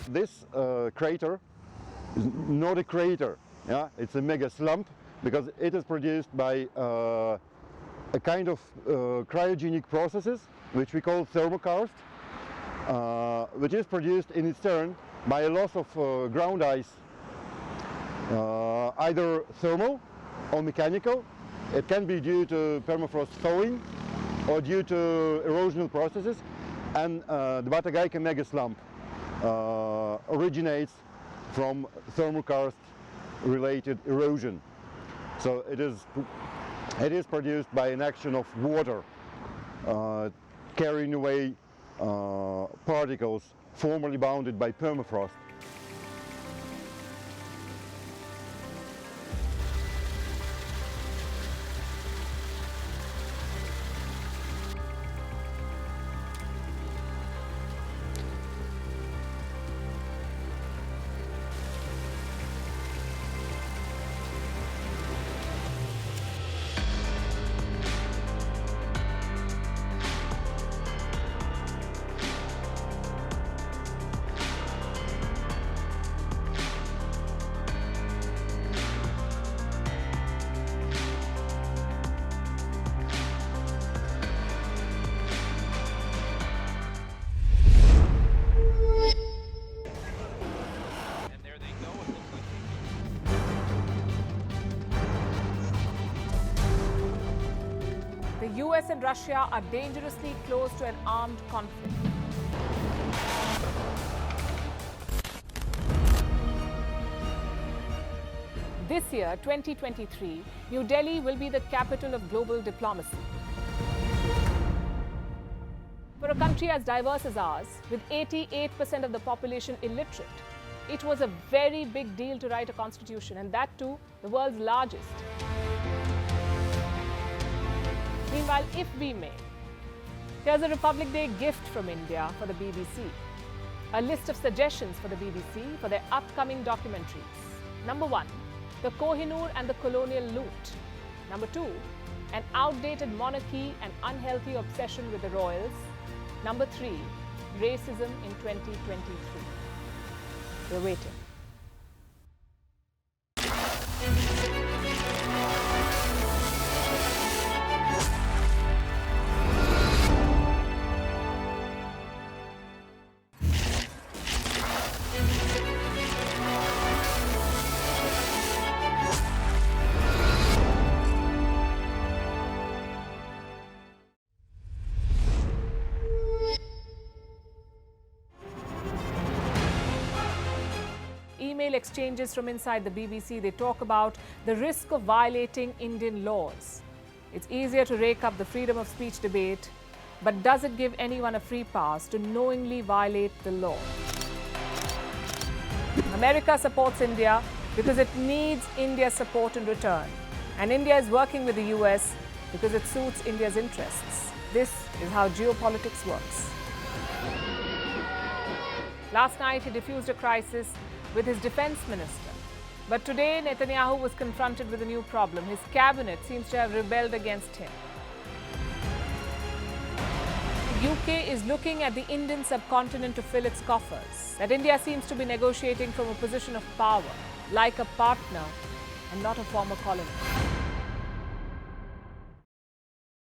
This crater is not a crater, yeah? It's a mega slump because it is produced by a kind of cryogenic processes which we call thermokarst, which is produced in its turn by a loss of ground ice, either thermal or mechanical. It can be due to permafrost thawing or due to erosional processes, and the Batagaika mega slump originates from thermokarst related erosion. So it is produced by an action of water carrying away particles formerly bounded by permafrost. The US and Russia are dangerously close to an armed conflict. This year, 2023, New Delhi will be the capital of global diplomacy. For a country as diverse as ours, with 88% of the population illiterate, it was a very big deal to write a constitution, and that too, the world's largest. Meanwhile, if we may, here's a Republic Day gift from India for the BBC. A list of suggestions for the BBC for their upcoming documentaries. Number 1, the Kohinoor and the colonial loot. Number 2, an outdated monarchy and unhealthy obsession with the royals. Number 3, racism in 2023. We're waiting. Email exchanges from inside the BBC, they talk about the risk of violating Indian laws. It's easier to rake up the freedom of speech debate, but does it give anyone a free pass to knowingly violate the law? America supports India because it needs India's support in return. And India is working with the US because it suits India's interests. This is how geopolitics works. Last night, he diffused a crisis with his defense minister. But today, Netanyahu was confronted with a new problem. His cabinet seems to have rebelled against him. The UK is looking at the Indian subcontinent to fill its coffers. That India seems to be negotiating from a position of power, like a partner and not a former colony.